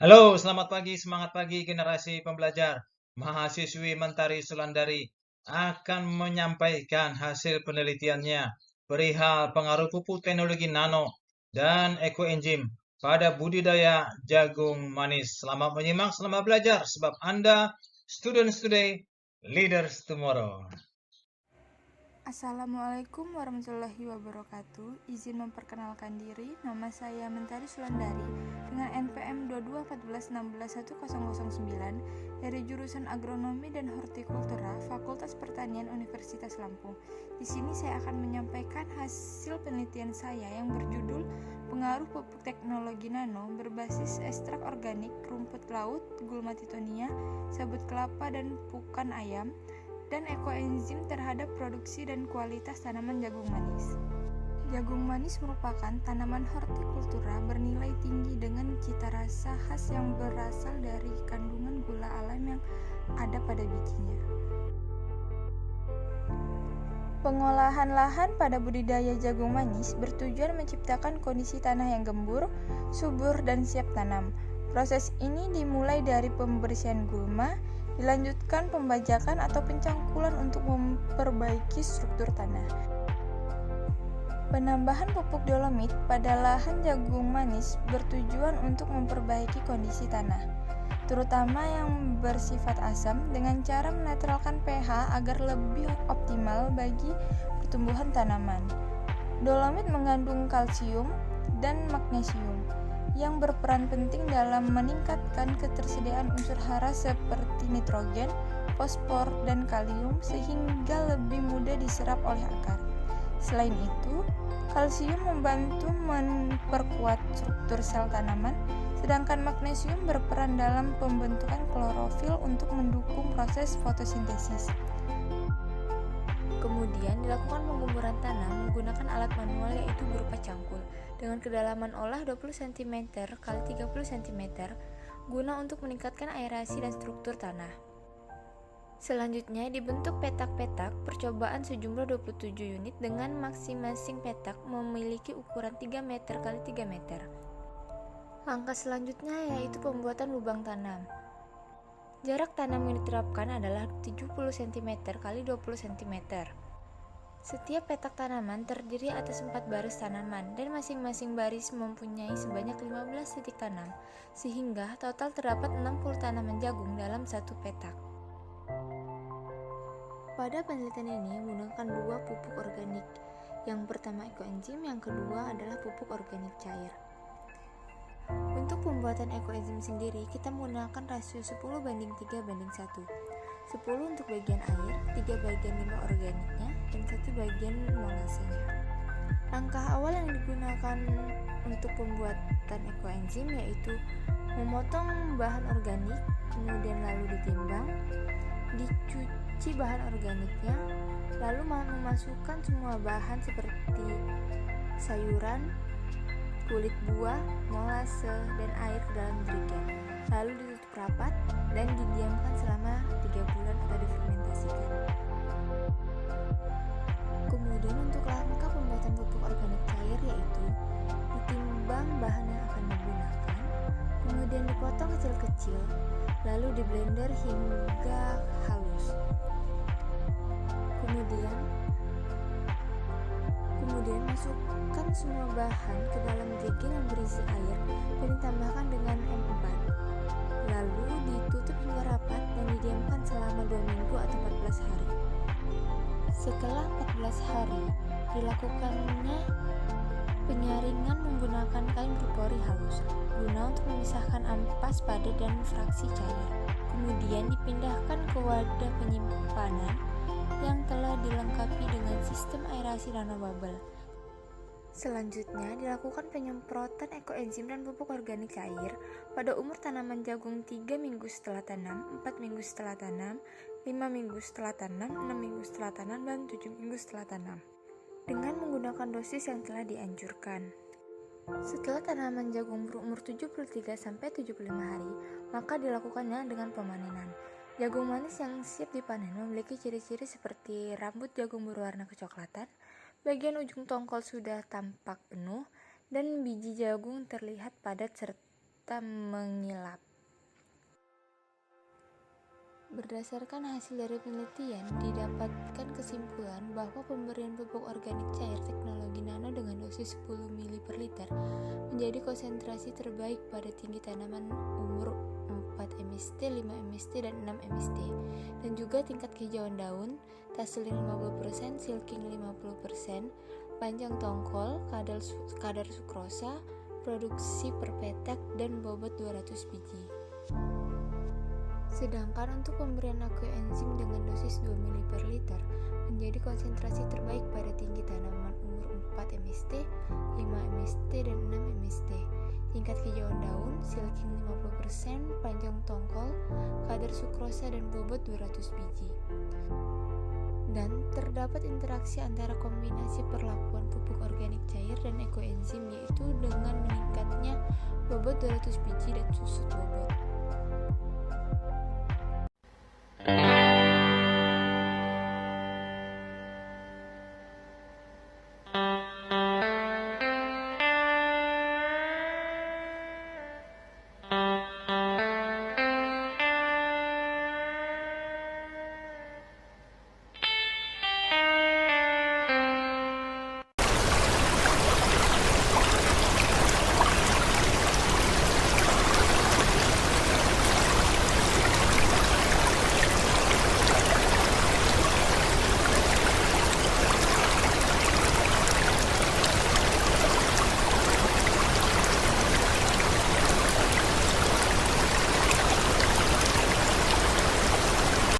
Halo, selamat pagi, semangat pagi generasi pembelajar. Mahasiswi Mentari Sulandari akan menyampaikan hasil penelitiannya perihal pengaruh pupuk teknologi nano dan ekoenzim pada budidaya jagung manis. Selamat menyimak, selamat belajar, sebab Anda students today, leaders tomorrow. Assalamualaikum warahmatullahi wabarakatuh. Izin memperkenalkan diri, nama saya Mentari Sulandari dengan NPM 2214610109 dari jurusan Agronomi dan Hortikultura Fakultas Pertanian Universitas Lampung. Di sini saya akan menyampaikan hasil penelitian saya yang berjudul Pengaruh Pupuk Teknologi Nano berbasis ekstrak organik rumput laut, gulma titonia, sabut kelapa dan pukan ayam dan ekoenzim terhadap produksi dan kualitas tanaman jagung manis. Jagung manis merupakan tanaman hortikultura bernilai tinggi dengan cita rasa khas yang berasal dari kandungan gula alam yang ada pada bijinya. Pengolahan lahan pada budidaya jagung manis bertujuan menciptakan kondisi tanah yang gembur, subur, dan siap tanam. Proses ini dimulai dari pembersihan gulma, dilanjutkan pembajakan atau pencangkulan untuk memperbaiki struktur tanah. Penambahan pupuk dolomit pada lahan jagung manis bertujuan untuk memperbaiki kondisi tanah, terutama yang bersifat asam, dengan cara menetralkan pH agar lebih optimal bagi pertumbuhan tanaman. Dolomit mengandung kalsium dan magnesium yang berperan penting dalam meningkatkan ketersediaan unsur hara seperti nitrogen, fosfor, dan kalium sehingga lebih mudah diserap oleh akar. Selain itu, kalsium membantu memperkuat struktur sel tanaman, sedangkan magnesium berperan dalam pembentukan klorofil untuk mendukung proses fotosintesis. Kemudian dilakukan penggemburan tanah menggunakan alat manual yaitu berupa cangkul dengan kedalaman olah 20 cm x 30 cm guna untuk meningkatkan aerasi dan struktur tanah. Selanjutnya dibentuk petak-petak percobaan sejumlah 27 unit dengan masing-masing petak memiliki ukuran 3 meter x 3 meter. Langkah selanjutnya yaitu pembuatan lubang tanam. Jarak tanam yang diterapkan adalah 70 cm x 20 cm. Setiap petak tanaman terdiri atas 4 baris tanaman dan masing-masing baris mempunyai sebanyak 15 titik tanam, sehingga total terdapat 60 tanaman jagung dalam satu petak. Pada penelitian ini menggunakan dua pupuk organik. Yang pertama ekoenzim, yang kedua adalah pupuk organik cair. Untuk pembuatan ekoenzim sendiri, kita menggunakan rasio 10:3:1. 10 untuk bagian air, 3 bagian limbah organiknya, dan 1 bagian molasenya. Langkah awal yang digunakan untuk pembuatan ekoenzim yaitu memotong bahan organik, kemudian lalu ditimbang, dicuci bahan organiknya, lalu memasukkan semua bahan seperti sayuran, kulit buah, molase, dan air ke dalam jerigen, lalu ditutup rapat dan didiamkan selama 3 bulan atau difermentasikan. Kemudian untuk langkah pembuatan pupuk organik cair yaitu ditimbang bahan yang akan digunakan, kemudian dipotong kecil-kecil, lalu di blender hingga halus. Kemudian masukkan semua bahan ke dalam jerigen yang berisi air dan ditambahkan dengan M4. Lalu ditutup hingga rapat dan didiamkan selama 2 minggu atau 14 hari. Setelah 14 hari, dilakukannya penyaringan menggunakan kain berpori halus guna untuk memisahkan ampas padat dan fraksi cair. Kemudian dipindahkan ke wadah penyimpanan yang telah dilengkapi dengan sistem aerasi nanobubble. Selanjutnya dilakukan penyemprotan ekoenzim dan pupuk organik cair pada umur tanaman jagung 3 minggu setelah tanam, 4 minggu setelah tanam, 5 minggu setelah tanam, 6 minggu setelah tanam, dan 7 minggu setelah tanam, dengan menggunakan dosis yang telah dianjurkan. Setelah tanaman jagung berumur 73-75 hari, maka dilakukannya dengan pemanenan. Jagung manis yang siap dipanen memiliki ciri-ciri seperti rambut jagung berwarna kecoklatan, bagian ujung tongkol sudah tampak penuh, dan biji jagung terlihat padat serta serta mengilap. Berdasarkan hasil dari penelitian, didapatkan kesimpulan bahwa pemberian pupuk organik cair teknologi nano dengan dosis 10 ml per liter menjadi konsentrasi terbaik pada tinggi tanaman umur 4 mst, 5 mst, dan 6 mst, dan juga tingkat kehijauan daun, tassel 50%, silking 50%, panjang tongkol, kadar sukrosa, produksi per petak, dan bobot 200 biji. Sedangkan untuk pemberian aquaenzim dengan dosis 2 ml per liter menjadi konsentrasi terbaik pada tinggi tanaman umur 4 mst, 5 mst, dan 6 mst, tingkat hijauan daun, silking 50%, panjang tongkol, kadar sukrosa, dan bobot 200 biji. Dan terdapat interaksi antara kombinasi perlakuan pupuk organik cair dan ekoenzim, yaitu dengan meningkatnya bobot 200 biji dan susut bobot.